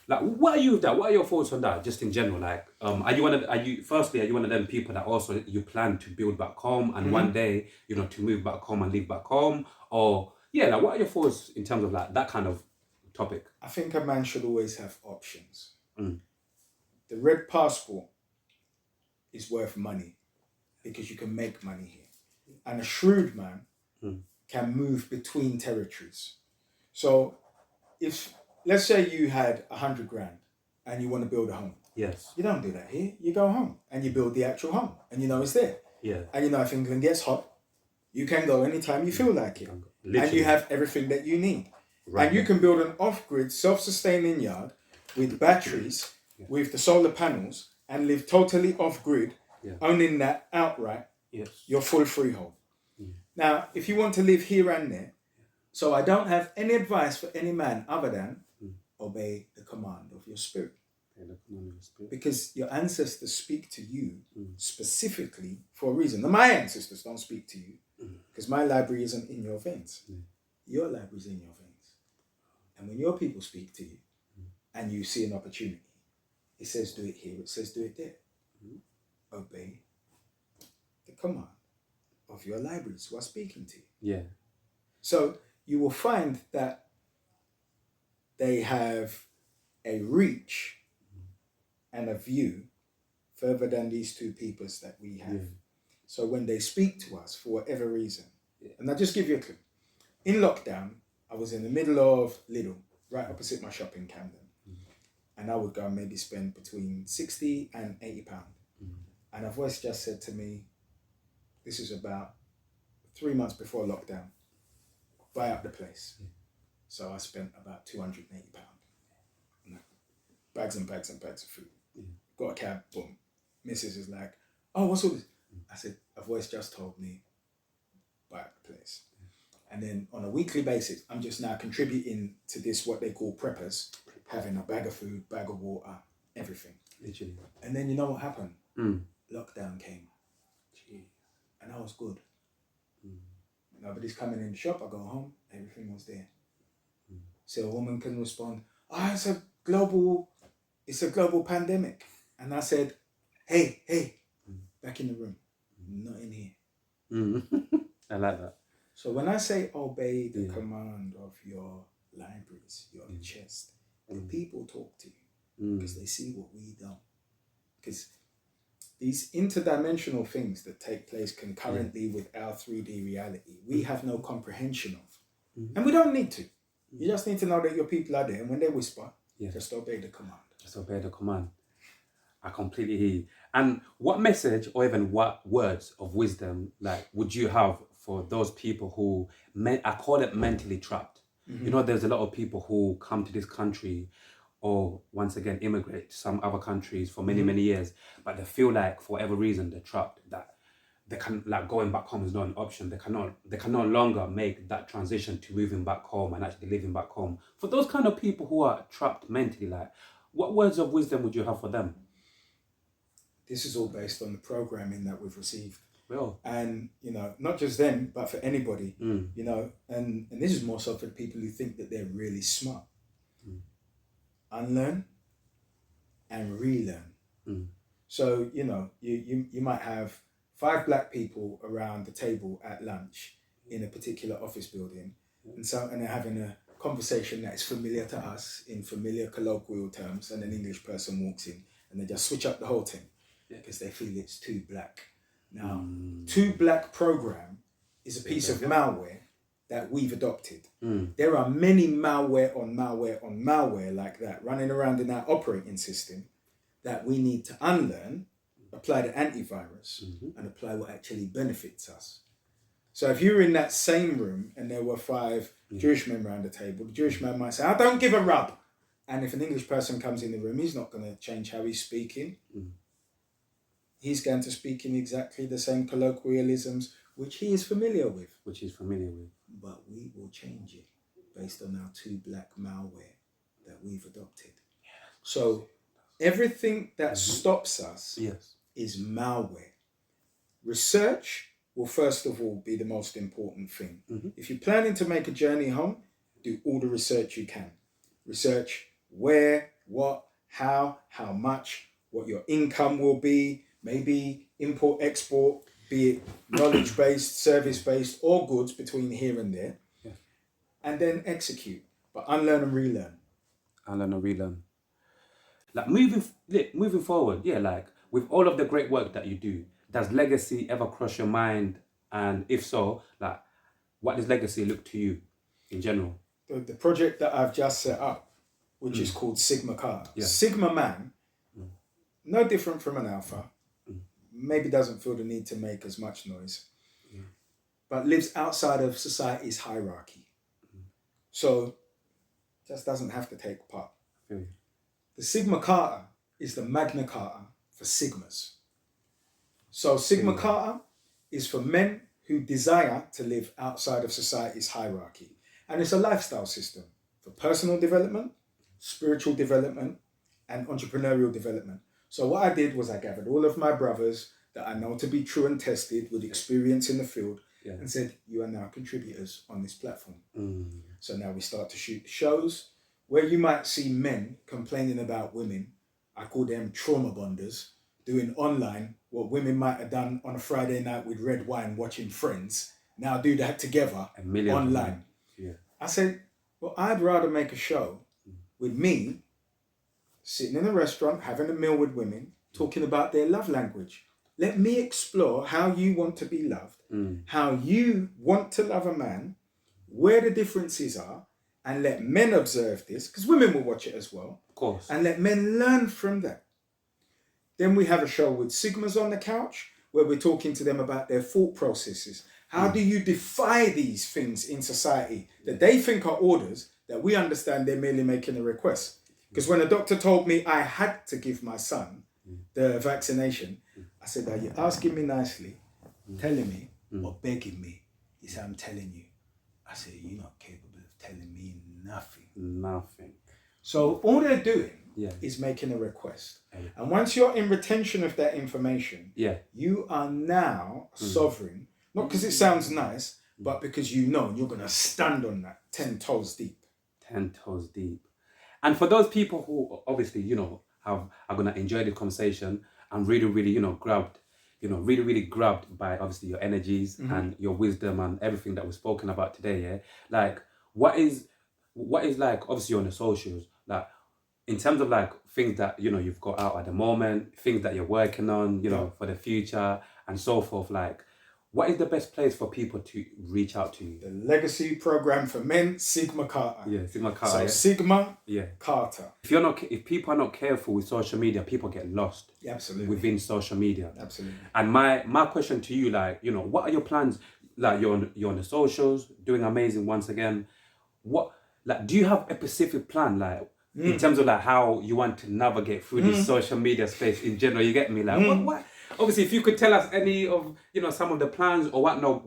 Like, what are you with that? What are your thoughts on that, just in general? Like, are you firstly, are you one of them people that also you plan to build back home and one day, to move back home and live back home? Or, yeah, like, what are your thoughts in terms of like that kind of topic? I think a man should always have options. Mm. The red passport is worth money because you can make money here. And a shrewd man can move between territories. So if, let's say you had 100 grand and you want to build a home. Yes. You don't do that here. You go home and you build the actual home and you know it's there. Yeah. And you know if England gets hot, you can go anytime you feel like it. Literally. And you have everything that you need. Right. And you can build an off-grid, self-sustaining yard with batteries, with the solar panels, and live totally off-grid, owning that outright. Yes. You're full freehold. Now, if you want to live here and there, so I don't have any advice for any man other than obey the command of your spirit. Because your ancestors speak to you specifically for a reason. Now, my ancestors don't speak to you because my library isn't in your veins. Your library is in your veins. And when your people speak to you and you see an opportunity, it says do it here, it says do it there. Obey the command of your libraries who are speaking to you. Yeah. So you will find that they have a reach and a view further than these two peoples that we have. So when they speak to us for whatever reason, and I'll just give you a clue. In lockdown, I was in the middle of Lidl, right opposite my shop in Camden. And I would go and maybe spend between 60 and 80 pounds. And a voice just said to me, this is about 3 months before lockdown, buy up the place. So I spent about 280 pounds. Bags and bags and bags of food. Got a cab, boom. Mrs. is like, oh, what's all this? I said, a voice just told me, buy up the place. And then on a weekly basis, I'm just now contributing to this, what they call preppers, having a bag of food, bag of water, everything. Literally. And then you know what happened? Lockdown came. And I was good. Nobody's coming in the shop, I go home, everything was there. So a woman can respond, oh, it's a global pandemic. And I said, hey, back in the room, not in here. I like that. So when I say obey the command of your libraries, your chest, the people talk to you because they see what we don't. Because these interdimensional things that take place concurrently with our 3D reality, we have no comprehension of. And we don't need to. You just need to know that your people are there, and when they whisper, just obey the command. Just obey the command. I completely hear you. And what message or even what words of wisdom would you have for those people who, I call it mentally trapped? There's a lot of people who come to this country or once again immigrate to some other countries for many, many years, but they feel like for whatever reason they're trapped, that they can going back home is not an option. They can no longer make that transition to moving back home and actually living back home. For those kind of people who are trapped mentally, what words of wisdom would you have for them? This is all based on the programming that we've received. Well, and not just them, but for anybody, and this is more so for the people who think that they're really smart. Unlearn and relearn. So you might have 5 black people around the table at lunch in a particular office building, and they're having a conversation that is familiar to us in familiar colloquial terms, and an English person walks in and they just switch up the whole thing because they feel it's too black. Now, too black program is a piece of malware that we've adopted. There are many malware on malware on malware like that running around in our operating system that we need to unlearn, apply the antivirus, and apply what actually benefits us. So if you were in that same room and there were 5 Jewish men around the table, the Jewish man might say, I don't give a rub. And if an English person comes in the room, he's not going to change how he's speaking. He's going to speak in exactly the same colloquialisms which he is familiar with. But we will change it based on our too black malware that we've adopted. So everything that stops us is malware. Research will first of all be the most important thing. If you're planning to make a journey home, do all the research you can. Research where, what, how much, what your income will be, maybe import, export, be it knowledge based, service based, or goods between here and there, Yeah. and then execute, but unlearn and relearn. Unlearn and relearn. Like moving forward, yeah, like with all of the great work that you do, does legacy ever cross your mind? And if so, like what does legacy look to you in general? The project that I've just set up, which is called Sigma Carter. Yeah. Sigma man, no different from an alpha, maybe doesn't feel the need to make as much noise, but lives outside of society's hierarchy. So just doesn't have to take part. The Sigma Carta is the Magna Carta for Sigmas. So Sigma Carta is for men who desire to live outside of society's hierarchy. And it's a lifestyle system for personal development, spiritual development, and entrepreneurial development. So what I did was I gathered all of my brothers that I know to be true and tested with experience in the field and said, you are now contributors on this platform. So now we start to shoot shows where you might see men complaining about women. I call them trauma bonders, doing online what women might have done on a Friday night with red wine watching Friends. Now do that together online. Yeah. I said, well, I'd rather make a show with me sitting in a restaurant, having a meal with women, talking about their love language. Let me explore how you want to be loved, how you want to love a man, where the differences are, and let men observe this, because women will watch it as well. Of course. And let men learn from that. Then we have a show with Sigmas on the couch, where we're talking to them about their thought processes. How do you defy these things in society that they think are orders, that we understand they're merely making a request? Because when a doctor told me I had to give my son the vaccination, I said, are you asking me nicely, telling me, or begging me? He said, I'm telling you. I said, you're not capable of telling me nothing. Nothing. So all they're doing Yeah. is making a request. And once you're in retention of that information, you are now sovereign, not because it sounds nice, but because you know you're going to stand on that 10 toes deep. 10 toes deep. And for those people who obviously, are going to enjoy the conversation and really, really, really grabbed by obviously your energies and your wisdom and everything that we've spoken about today, yeah? Like, what is like, obviously on the socials, like, in terms of like things that, you've got out at the moment, things that you're working on, for the future and so forth, like, what is the best place for people to reach out to you? The legacy program for men, Sigma Carter. Yeah, Sigma Carter. So Sigma Yeah. Carter. If people are not careful with social media, people get lost. Yeah, absolutely. Within social media. Absolutely. And my question to you, like, what are your plans? Like, you're on the socials, doing amazing once again. What, like, do you have a specific plan, like, in terms of like how you want to navigate through this social media space in general? You get me? Like, what? Obviously, if you could tell us any of, some of the plans or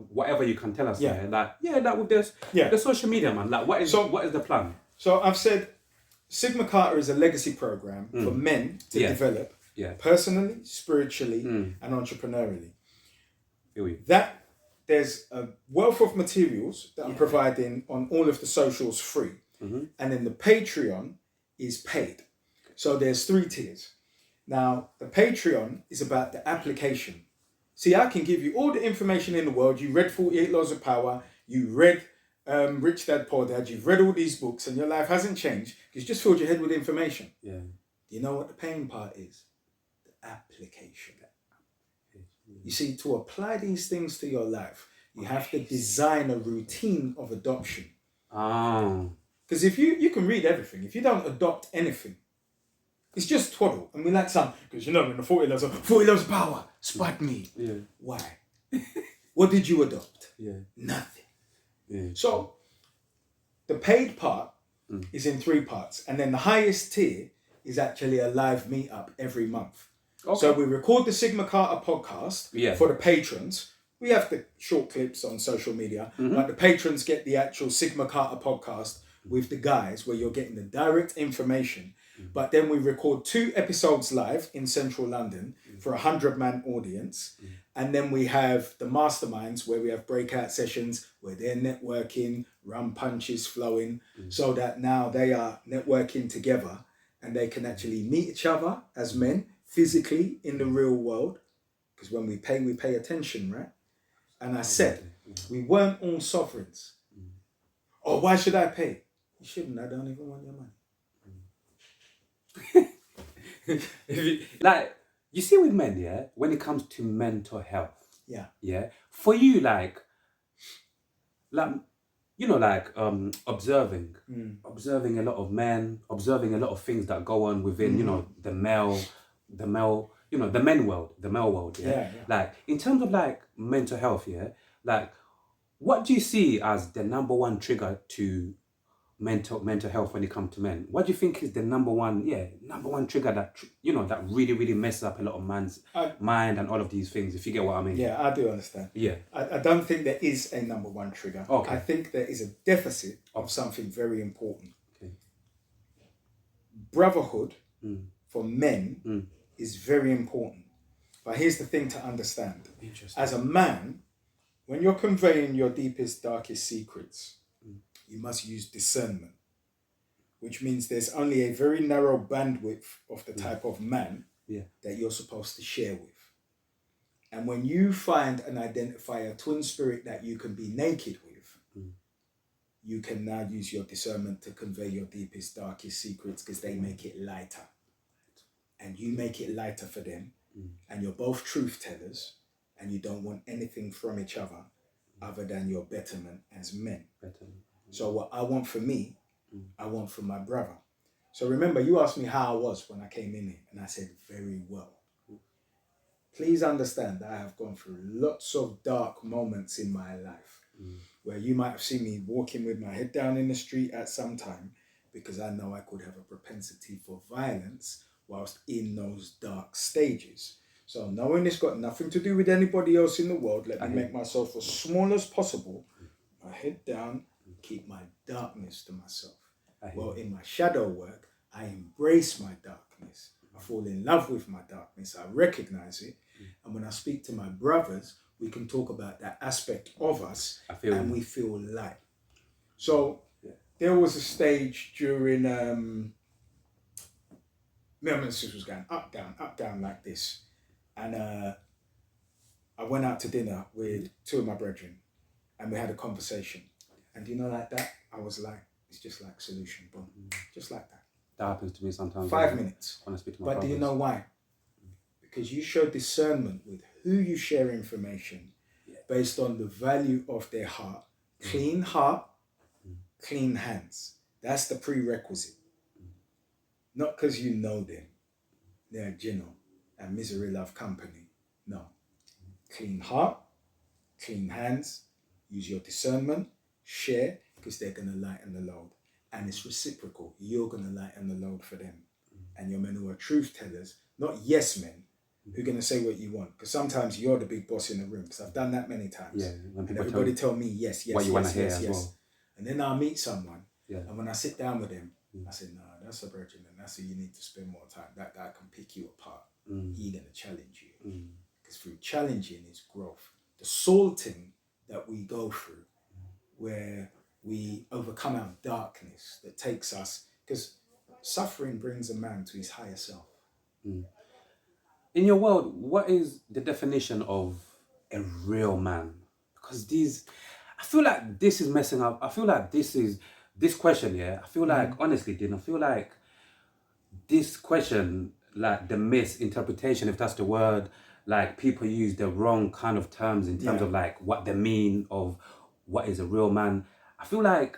whatever you can tell us. Yeah. Like with this, the social media, man. Like, what is the plan? So I've said Sigma Carter is a legacy program for men to develop personally, spiritually, and entrepreneurially. That there's a wealth of materials that I'm providing on all of the socials free. And then the Patreon is paid. So there's 3 tiers. Now, the Patreon is about the application. See, I can give you all the information in the world. You read 48 Laws of Power. You read Rich Dad, Poor Dad. You've read all these books and your life hasn't changed. You just filled your head with information. Yeah. Do you know what the pain part is? The application. You see, to apply these things to your life, you have to design a routine of adoption. Because if you can read everything, if you don't adopt anything, it's just twaddle. And we like some, because in the 40 Laws of Power, spot me. Yeah. Why? What did you adopt? Yeah. Nothing. Yeah. So the paid part is in 3 parts. And then the highest tier is actually a live meetup every month. Okay. So we record the Sigma Carter podcast for the patrons. We have the short clips on social media, but the patrons get the actual Sigma Carter podcast with the guys where you're getting the direct information. But then we record 2 episodes live in central London for a 100-man audience. And then we have the masterminds where we have breakout sessions where they're networking, rum punches flowing, so that now they are networking together and they can actually meet each other as men physically in the real world. Because when we pay attention, right? And I said, we weren't all sovereigns. Oh, why should I pay? You shouldn't. I don't even want your money. Like, you see with men, yeah, when it comes to mental health, Yeah. yeah, for you, like you know, like observing a lot of men, observing a lot of things that go on within, you know, the male, you know, the male world, yeah? Yeah. Like, in terms of like mental health, yeah, like, what do you see as the number one trigger to mental health when it comes to men? What do you think is the number one trigger that you know, that really messes up a lot of man's mind and all of these things, if you get what I mean? Yeah, I do understand. Yeah. I don't think there is a number one trigger. Okay. I think there is a deficit of something very important. Okay. Brotherhood for men is very important. But here's the thing to understand. Interesting. As a man, when you're conveying your deepest, darkest secrets, you must use discernment, which means there's only a very narrow bandwidth of the type of man that you're supposed to share with. And when you find and identify a twin spirit that you can be naked with, you can now use your discernment to convey your deepest, darkest secrets, because they make it lighter. And you make it lighter for them. And you're both truth tellers, and you don't want anything from each other than your betterment as men. So what I want for me, I want for my brother. So remember, you asked me how I was when I came in here, and I said, very well. Please understand that I have gone through lots of dark moments in my life where you might have seen me walking with my head down in the street at some time, because I know I could have a propensity for violence whilst in those dark stages. So knowing it's got nothing to do with anybody else in the world, let me make myself as small as possible, my head down, keep my darkness to myself. Well, in my shadow work, I embrace my darkness. I fall in love with my darkness. I recognize it. And when I speak to my brothers, we can talk about that aspect of us, and we feel light. So there was a stage during, me and my sister was going up, down like this. And I went out to dinner with two of my brethren, and we had a conversation. And you know, like that, I was like, it's just like solution, boom, just like that. That happens to me sometimes. 5 minutes. When I speak to my but brothers. do you know why? Because you show discernment with who you share information based on the value of their heart. Clean heart, clean hands. That's the prerequisite. Not because you know them. They're Gino and misery love company. No. Clean heart, clean hands, use your discernment, share, because they're going to lighten the load. And it's reciprocal. You're going to lighten the load for them. And your men who are truth tellers, not yes men, who are going to say what you want. Because sometimes you're the big boss in the room. Because I've done that many times. Yeah, and everybody tell me yes, what you want to hear yes, as yes. well. And then I'll meet someone. Yeah. And when I sit down with them, I say, no, that's a virgin, and that's who you need to spend more time. That guy can pick you apart. He's going to challenge you. Because through challenging is growth. The salting that we go through, where we overcome our darkness that takes us, because suffering brings a man to his higher self. In your world, what is the definition of a real man? Because I feel like this is messing up. I feel like this question, I feel like, honestly, Dean, I feel like this question, like the misinterpretation, if that's the word, like people use the wrong kind of terms in terms of like what they mean of what is a real man. I feel like,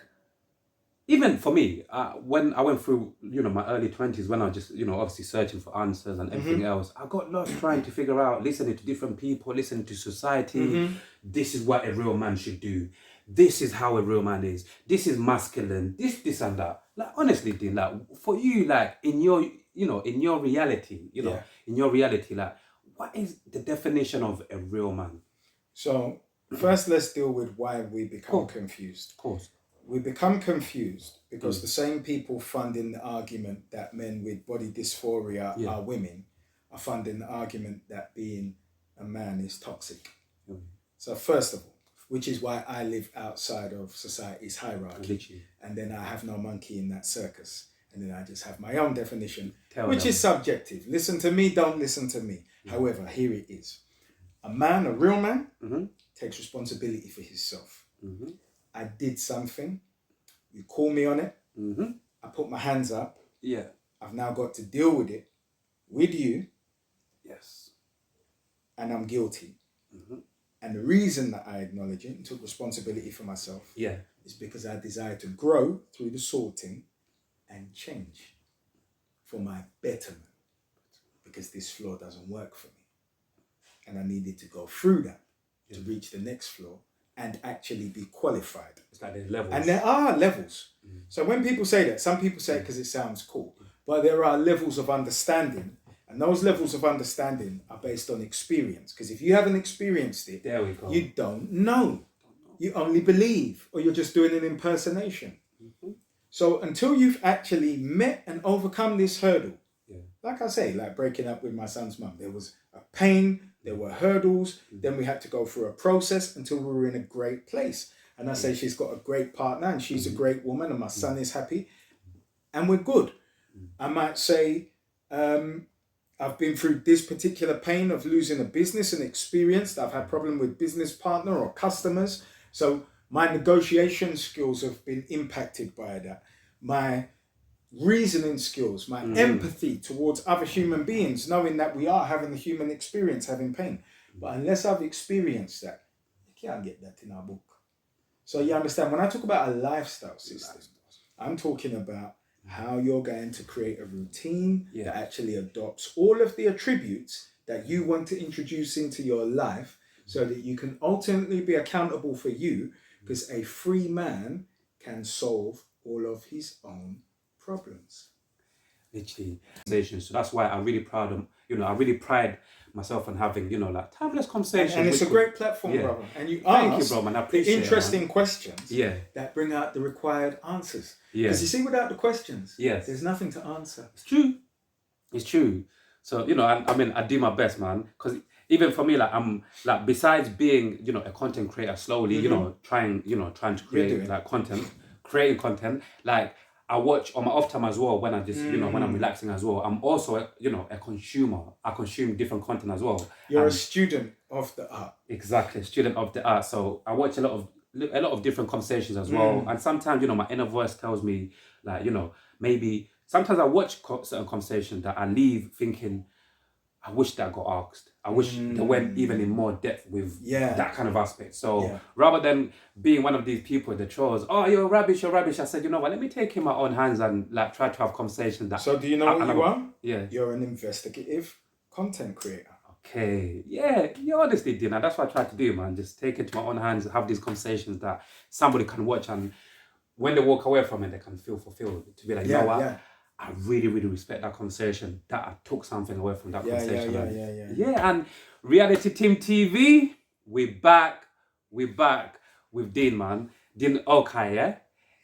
even for me, when I went through, my early 20s, when I was just, obviously searching for answers and everything else, I got lost trying to figure out, listening to different people, listening to society. This is what a real man should do. This is how a real man is. This is masculine. This and that. Like, honestly, Dean, like, for you, like, in your reality, in your reality, like, what is the definition of a real man? So, first, let's deal with why we become confused. Of course. We become confused because the same people funding the argument that men with body dysphoria are women are funding the argument that being a man is toxic. So first of all, which is why I live outside of society's hierarchy, and then I have no monkey in that circus. and then I just have my own definition, Tell which them. is subjective. Listen to me, don't listen to me. However, here it is. A man, a real man, takes responsibility for himself. I did something, you call me on it, I put my hands up, Yeah. I've now got to deal with it with you, Yes. and I'm guilty. And the reason that I acknowledge it and took responsibility for myself Yeah. is because I desire to grow through the sorting and change for my betterment, because this floor doesn't work for me. And I needed to go through that to reach the next floor and actually be qualified. It's like there's levels. And there are levels. So when people say that, some people say it because it sounds cool, but there are levels of understanding, and those levels of understanding are based on experience. Because if you haven't experienced it, There we go. you don't know. You only believe, or you're just doing an impersonation. So until you've actually met and overcome this hurdle, like I say, like breaking up with my son's mum, there was a pain, there were hurdles, then we had to go through a process until we were in a great place. And I say she's got a great partner and she's a great woman and my son is happy and we're good. I might say, I've been through this particular pain of losing a business and experienced. I've had problem with business partner or customers. So my negotiation skills have been impacted by that. My reasoning skills, my empathy towards other human beings, knowing that we are having the human experience, having pain. But unless I've experienced that, you can't get that in our book. So you understand, when I talk about a lifestyle system, I'm talking about how you're going to create a routine that actually adopts all of the attributes that you want to introduce into your life so that you can ultimately be accountable for you, because a free man can solve all of his own problems. Literally. So that's why I'm really proud of, I really pride myself on having, like timeless conversations. And it's a great platform, brother. And you Thank ask you, bro, man. I the appreciate interesting questions Yeah. that bring out the required answers. Yeah. Because you see, without the questions, Yes. there's nothing to answer. It's true. It's true. So, I do my best, man. Because even for me, like, I'm like, besides being, a content creator slowly, trying to create like content, creating content, like, I watch on my off time as well when I just, when I'm relaxing as well. I'm also, a consumer. I consume different content as well. You're a student of the art. Exactly, student of the art. So I watch a lot of different conversations as well. And sometimes, my inner voice tells me, like, maybe sometimes I watch certain conversations that I leave thinking, I wish that got asked. I wish they went even in more depth with that kind of aspect. So rather than being one of these people that chose, oh, you're rubbish, I said, you know what, let me take in my own hands and like try to have conversations that. So do you know what you are? Yeah. You're an investigative content creator. Okay. Yeah, you honestly did. And that's what I try to do, man. Just take it to my own hands, have these conversations that somebody can watch, and when they walk away from it, they can feel fulfilled. To be like, you know what? I really, really respect that conversation, that I took something away from that conversation. Yeah, and Reality Team TV, we're back with Dean, man. Dean Okai, yeah?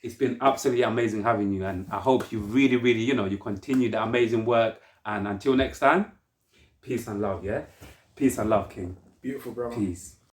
It's been absolutely amazing having you, and I hope you really, really, you continue the amazing work. And until next time, peace and love, yeah? Peace and love, King. Beautiful, brother. Peace.